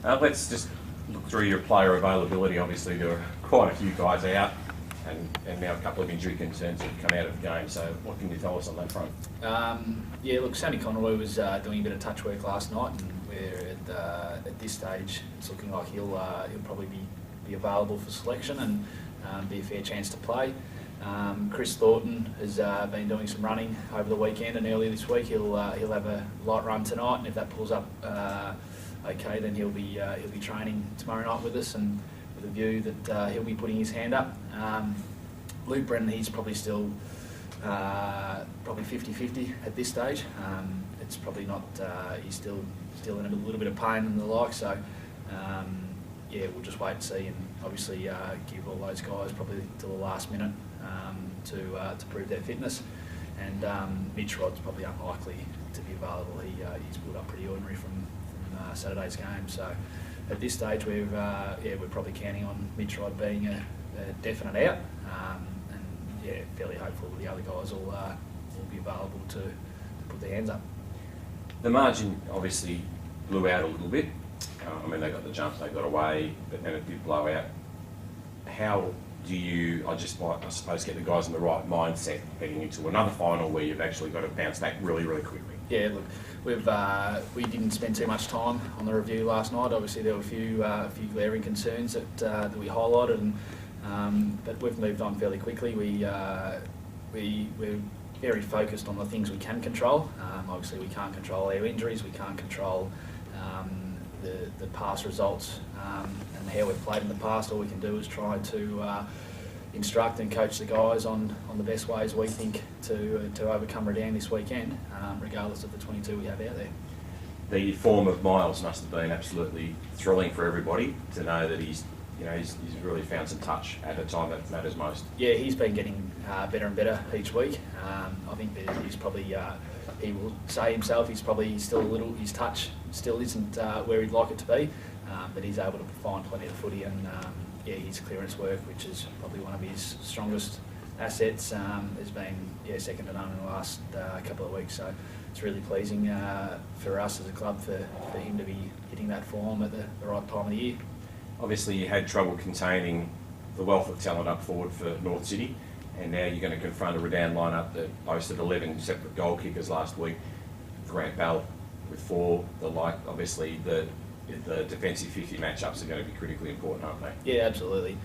Let's just look through your player availability. Obviously, there are quite a few guys out, and now a couple of injury concerns have come out of the game. So, what can you tell us on that front? Yeah, look, Sammy Conroy was doing a bit of touch work last night, and we're at this stage, it's looking like he'll probably be available for selection and be a fair chance to play. Chris Thornton has been doing some running over the weekend and earlier this week. He'll have a light run tonight, and if that pulls up okay, then he'll be training tomorrow night with us, and with a view that he'll be putting his hand up. Luke Brennan, he's probably still probably 50-50 at this stage. It's probably not. He's still in a little bit of pain and the like. So yeah, we'll just wait and see, and obviously give all those guys probably till the last minute to prove their fitness. And Mitch Rod's probably unlikely to be available. He's pulled up pretty ordinary from Saturday's game. So at this stage, we're probably counting on Mitch Rod being a definite out, and yeah, fairly hopeful the other guys will be available to put their hands up. The margin obviously blew out a little bit. I mean, they got the jump, they got away, but then it did blow out. How do you, I suppose, get the guys in the right mindset heading into another final where you've actually got to bounce back really, really quickly? Yeah, look, we didn't spend too much time on the review last night. Obviously, there were a few glaring concerns that we highlighted, but we've moved on fairly quickly. We're very focused on the things we can control. Obviously, we can't control our injuries. We can't control the past results and how we've played in the past. All we can do is try to instruct and coach the guys on the best ways we think to overcome Redan this weekend, regardless of the 22 we have out there. The form of Miles must have been absolutely thrilling for everybody to know that he's really found some touch at a time that matters most. Yeah, he's been getting better and better each week. I think that he's probably, he will say himself, his touch still isn't where he'd like it to be, but he's able to find plenty of footy, and his clearance work, which is probably one of his strongest assets, has been second to none in the last couple of weeks. So it's really pleasing for us as a club for him to be hitting that form at the right time of the year. Obviously, you had trouble containing the wealth of talent up forward for North City, and now you're going to confront a Redan lineup that boasted 11 separate goal kickers last week. Grant Bell with 4, obviously the defensive 50 matchups are going to be critically important, aren't they? Yeah, absolutely.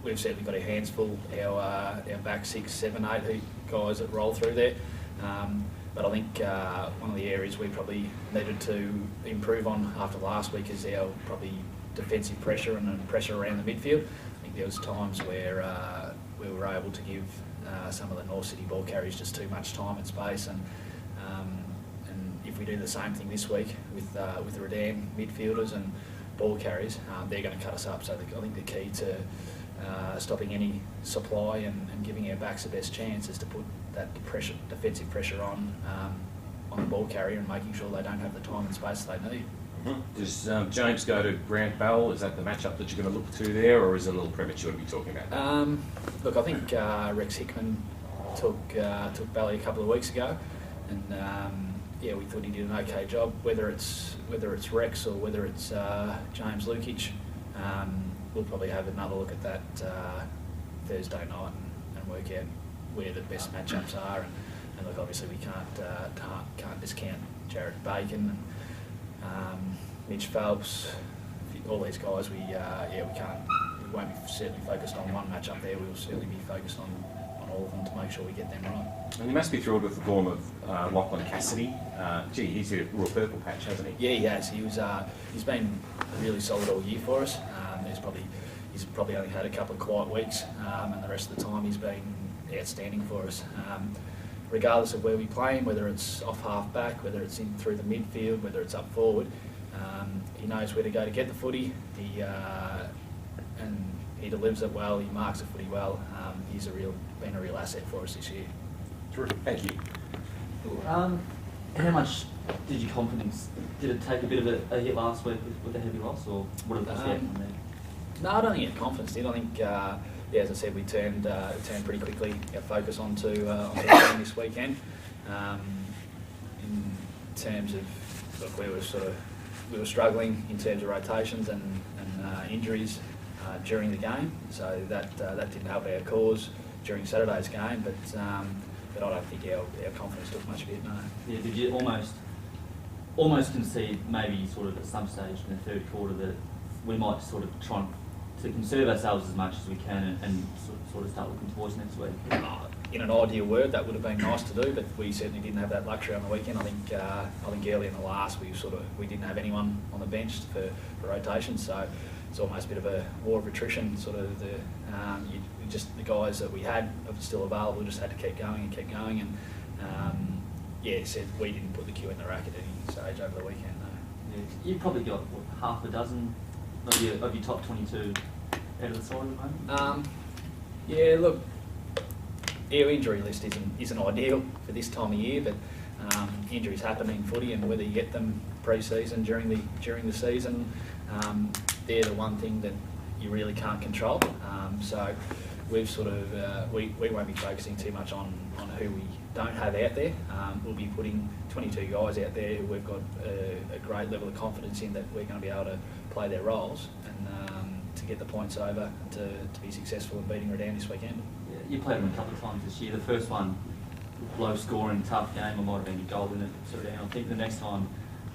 We've certainly got our hands full. Our back 6, 7, 8 guys that roll through there. But I think one of the areas we probably needed to improve on after last week is our probably defensive pressure and pressure around the midfield. I think there was times where we were able to give some of the North City ball carriers just too much time and space, and if we do the same thing this week with the Redan midfielders and ball carriers, they're going to cut us up. So I think the key to stopping any supply and giving our backs the best chance is to put that defensive pressure on the ball carrier and making sure they don't have the time and space they need. Mm-hmm. Does James go to Grant Bell? Is that the matchup that you're going to look to there, or is it a little premature to be talking about that? Look, I think Rex Hickman took Bally a couple of weeks ago, and we thought he did an okay job. Whether it's Rex or whether it's James Lukic, we'll probably have another look at that Thursday night and work out where the best matchups are. And look, obviously we can't discount Jared Bacon and Mitch Phelps, all these guys. We won't be certainly focused on one matchup there. We'll certainly be focused on all of them to make sure we get them right. And you must be thrilled with the form of Lachlan Cassidy. He's a real purple patch, hasn't he? Yeah, he has. He's been really solid all year for us. He's probably only had a couple of quiet weeks, and the rest of the time he's been outstanding for us. Regardless of where we play him, whether it's off half back, whether it's in through the midfield, whether it's up forward, he knows where to go to get the footy. And he delivers it well. He marks the footy well. He's been a real asset for us this year. Terrific. Thank you. How much did your confidence? Did it take a bit of a hit last week with the heavy loss, or what did that happen there? No, I don't think our confidence did. I think, as I said, we turned pretty quickly our focus onto the game this weekend. In terms of, look, we were sort of we were struggling in terms of rotations and injuries during the game, so that didn't help our cause during Saturday's game. But I don't think our confidence took much of it. No. Yeah, did you almost concede maybe sort of at some stage in the third quarter that we might sort of try to conserve ourselves as much as we can and sort of start looking towards next week? In an ideal world, that would have been nice to do, but we certainly didn't have that luxury on the weekend. I think early in the last we didn't have anyone on the bench for rotation, so it's almost a bit of a war of attrition. Sort of the guys that we had still available just had to keep going, and said we didn't put the cue in the rack at any stage over the weekend. No. Yeah, you've probably got half a dozen of your top 22 out of the side at the moment. Look, our injury list isn't ideal for this time of year, but injuries happen in footy, and whether you get them pre-season during the season, they're the one thing that you really can't control. So we've we won't be focusing too much on who we don't have out there. We'll be putting 22 guys out there who we've got a great level of confidence in that we're going to be able to play their roles and to get the points over and to be successful in beating Redan this weekend. Yeah, you played them a couple of times this year. The first one, low scoring, tough game. I might have been a goal in it. I think the next time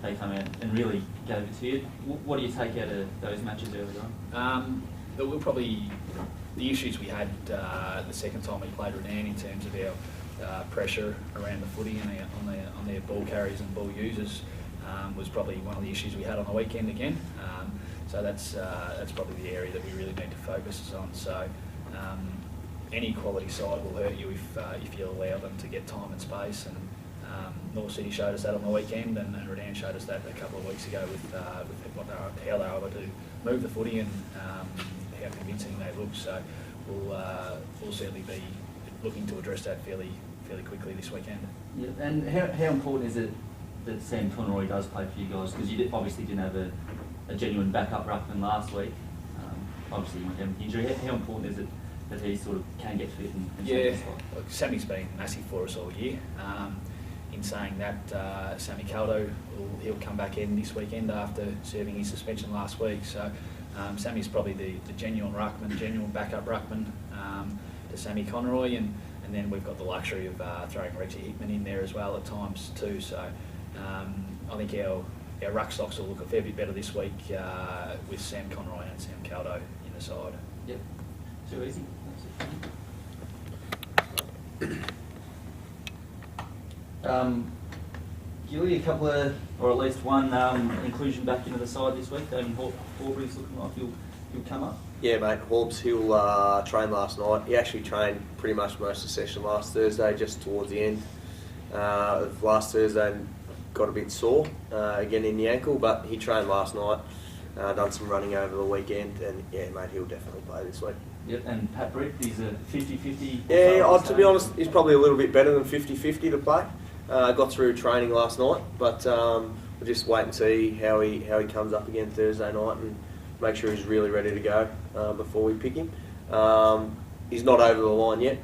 they come out and really gave it to you. What do you take out of those matches early on? We'll probably the issues we had the second time we played Redan in terms of our pressure around the footy and on their ball carriers and ball users was probably one of the issues we had on the weekend again. So that's probably the area that we really need to focus on. So any quality side will hurt you if you allow them to get time and space. And North City showed us that on the weekend, and Redan showed us that a couple of weeks ago with how they were able to move the footy and how convincing they look. So we'll certainly be looking to address that fairly quickly this weekend. Yeah, and how important is it that Sam Conroy does play for you guys? Because you obviously didn't have a genuine backup ruckman last week. Obviously you went down with injury. How important is it that he sort of can get fit and yeah, look, Sammy's been massive for us all year. In saying that, Sammy Caldo he'll come back in this weekend after serving his suspension last week. So Sammy's probably the genuine backup ruckman to Sammy Conroy, and then we've got the luxury of throwing Eammon in there as well at times too. So I think our ruck stocks will look a fair bit better this week with Sam Conroy and Sam Caldo in the side. Yep. Too easy. Gilly, a couple of, or at least one inclusion back into the side this week. Damien Horbury's looking like he'll come up. Yeah, mate. Horbs, he'll train last night. He actually trained pretty much most of the session last Thursday, just towards the end of last Thursday, and got a bit sore again in the ankle, but he trained last night, done some running over the weekend, and yeah, mate, he'll definitely play this week. Yep, and Pat Britt, he's a 50-50. Yeah, to be honest, he's probably a little bit better than 50-50 to play. Got through training last night, but we'll just wait and see how he comes up again Thursday night and make sure he's really ready to go before we pick him. He's not over the line yet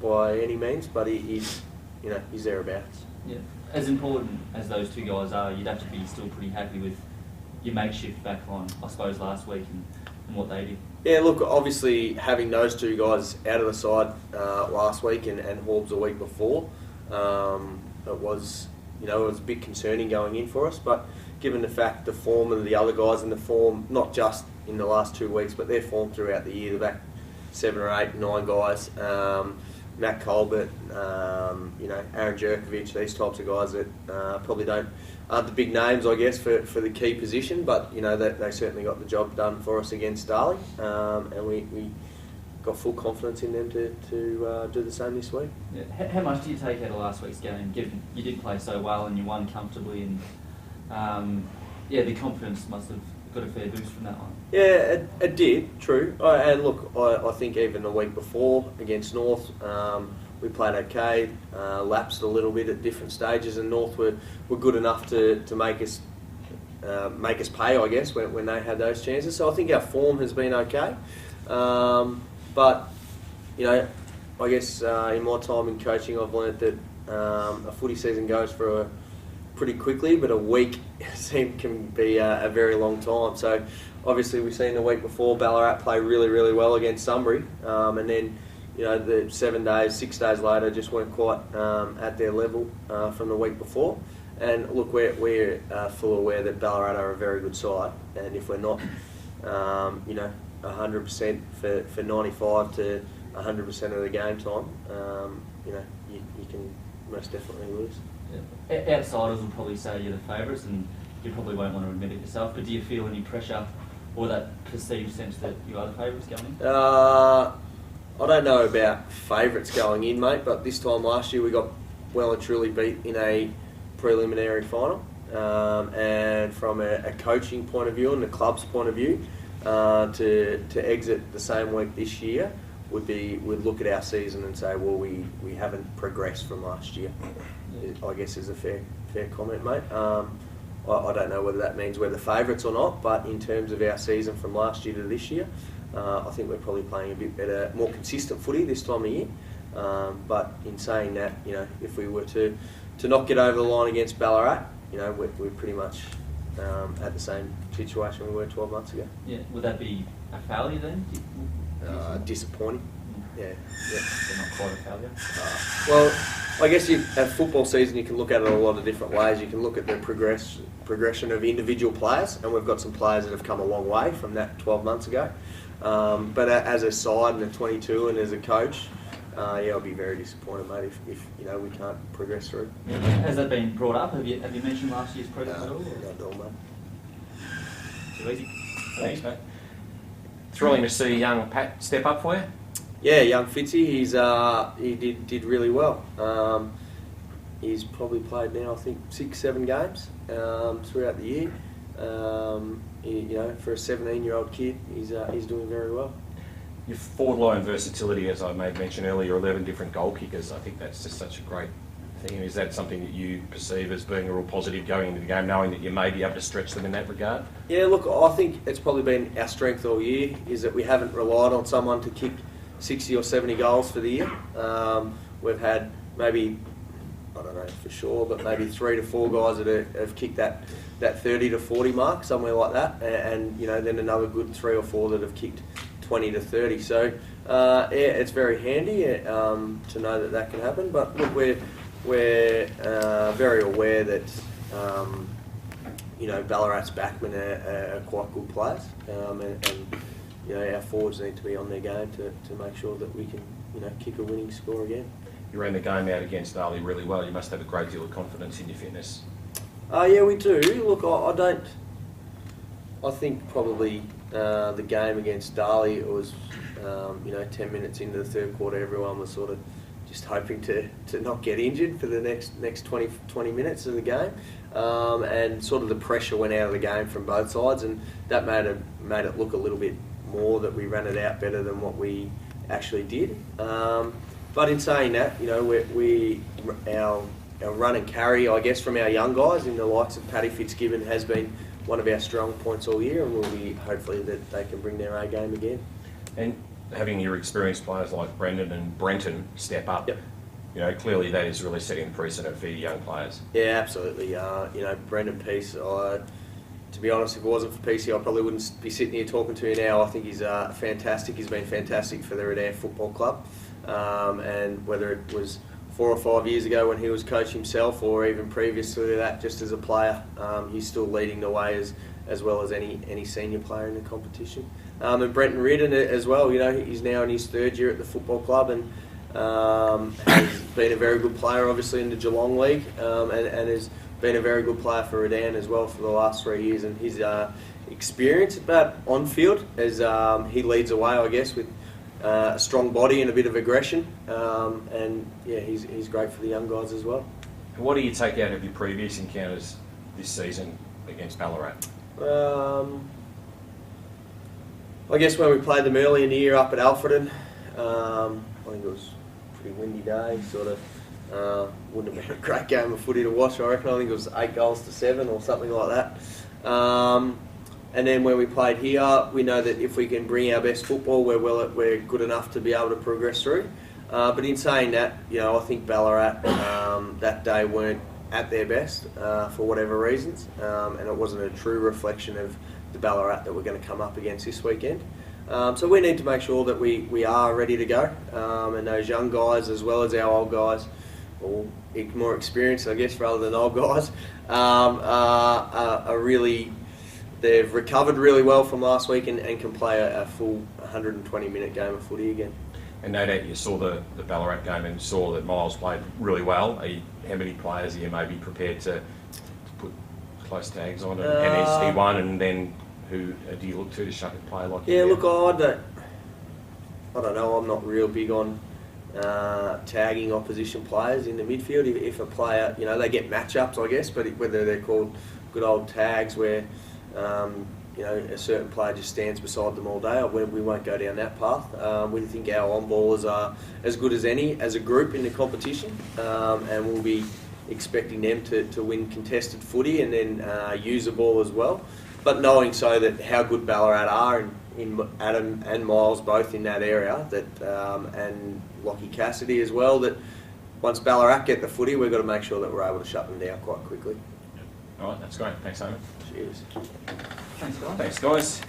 by any means, but he's thereabouts. Yeah, as important as those two guys are, you'd have to be still pretty happy with your makeshift back line, I suppose, last week and what they did. Yeah, look, obviously having those two guys out of the side last week and Horbs a week before, it was a bit concerning going in for us. But given the fact the form of the other guys and the form, not just in the last 2 weeks, but their form throughout the year, the back 7 or 8, 9 guys, Matt Colbert, Aaron Jerkovic, these types of guys that probably aren't the big names, I guess, for the key position, but they certainly got the job done for us against Darling, and we got full confidence in them to do the same this week. Yeah. How much do you take out of last week's game, given you did play so well and you won comfortably, and the confidence must have got a fair boost from that one? Yeah, it did, true. And look, I think even the week before against North, we played okay, lapsed a little bit at different stages, and North were good enough to make us pay, I guess, when they had those chances. So I think our form has been okay. But, I guess in my time in coaching, I've learnt that a footy season goes for pretty quickly, but a week can be a very long time. So obviously we've seen the week before Ballarat play really, really well against Sunbury, and then the 6 days later just weren't quite at their level from the week before. And look, we're full aware that Ballarat are a very good side, and if we're not 100% for 95 to 100% of the game time, you can most definitely lose. Yeah. Outsiders will probably say you're the favourites, and you probably won't want to admit it yourself, but do you feel any pressure or that perceived sense that you are the favourites going in? I don't know about favourites going in, mate, but this time last year we got well and truly beat in a preliminary final, and from a coaching point of view and the club's point of view, to exit the same week this year would look at our season and say, well, we haven't progressed from last year. I guess is a fair comment, mate. I don't know whether that means we're the favourites or not, but in terms of our season from last year to this year, I think we're probably playing a bit better, more consistent footy this time of year. But in saying that, if we were to not get over the line against Ballarat, we're pretty much at the same situation we were 12 months ago. Yeah, would that be a failure then? Disappointing. Yeah. So not quite a failure. Well, I guess a football season you can look at it a lot of different ways. You can look at the progression of individual players, and we've got some players that have come a long way from that 12 months ago. But as a side and a 22 and as a coach, I'll be very disappointed, mate, if we can't progress through. Yeah. Has that been brought up? Have you mentioned last year's progress at all? Not at all, mate. Too easy. Thanks, mate. Thrilling to see young Pat step up for you. Yeah, young Fitzy, he did really well. He's probably played now, I think, 6-7 games throughout the year. For a 17-year-old kid, he's doing very well. Your forward line versatility, as I made mention earlier, 11 different goal kickers. I think that's just such a great thing. Is that something that you perceive as being a real positive going into the game, knowing that you may be able to stretch them in that regard? Yeah, look, I think it's probably been our strength all year, is that we haven't relied on someone to kick 60 or 70 goals for the year. We've had maybe, I don't know for sure, but maybe 3 to 4 guys that have kicked that 30 to 40 mark, somewhere like that, and then another good 3 or 4 that have kicked 20 to 30. So it's very handy to know that can happen. But look, we're very aware that Ballarat's backmen are quite good players, and our forwards need to be on their game to make sure that we can kick a winning score again. You ran the game out against Darley really well. You must have a great deal of confidence in your fitness. Yeah, we do. Look, I think probably the game against Darley, it was 10 minutes into the third quarter, everyone was sort of just hoping to not get injured for the next 20 minutes of the game, and sort of the pressure went out of the game from both sides, and that made it look a little bit more that we ran it out better than what we actually did. But in saying that, our run and carry, I guess, from our young guys in the likes of Paddy Fitzgibbon has been one of our strong points all year, and we'll be hopefully that they can bring their A game again. And having your experienced players like Brendan and Brenton step up, yep. Clearly that is really setting the precedent for your young players. Yeah, absolutely. Brendan Peace, to be honest, if it wasn't for PC, I probably wouldn't be sitting here talking to you now. I think he's fantastic. He's been fantastic for the Redan Football Club, and whether it was 4 or 5 years ago when he was coach himself, or even previous to that, just as a player, he's still leading the way as well as any senior player in the competition. And Brenton Redan as well. He's now in his 3rd year at the football club, and has been a very good player, obviously in the Geelong League, and has been a very good player for Redan as well for the last 3 years. And his experience about on field as he leads the way, I guess, with a strong body and a bit of aggression, and yeah, he's great for the young guys as well. And what do you take out of your previous encounters this season against Ballarat? I guess when we played them early in the year up at Alfredton, I think it was a pretty windy day, sort of wouldn't have been a great game of footy to watch, I reckon. I think it was 8 goals to 7 or something like that. And then when we played here, we know that if we can bring our best football, we're good enough to be able to progress through. But in saying that, I think Ballarat that day weren't at their best for whatever reasons, and it wasn't a true reflection of the Ballarat that we're going to come up against this weekend. So we need to make sure that we are ready to go, and those young guys as well as our old guys, or more experienced I guess rather than old guys, are really, they've recovered really well from last week and can play a full 120-minute game of footy again. And no doubt you saw the Ballarat game and saw that Miles played really well. How many players are you maybe prepared to put close tags on? And is he one? And then who do you look to shut a player like him? Yeah, look, I don't know. I'm not real big on tagging opposition players in the midfield. If a player, they get matchups, I guess, but whether they're called good old tags where a certain player just stands beside them all day, we won't go down that path. We think our on-ballers are as good as any as a group in the competition, and we'll be expecting them to win contested footy and then use the ball as well. But knowing so that how good Ballarat are in Adam and Miles both in that area, and Lockie Cassidy as well, that once Ballarat get the footy, we've got to make sure that we're able to shut them down quite quickly. All right, that's great. Thanks, Eammon. Cheers. Thanks, guys. Thanks, guys.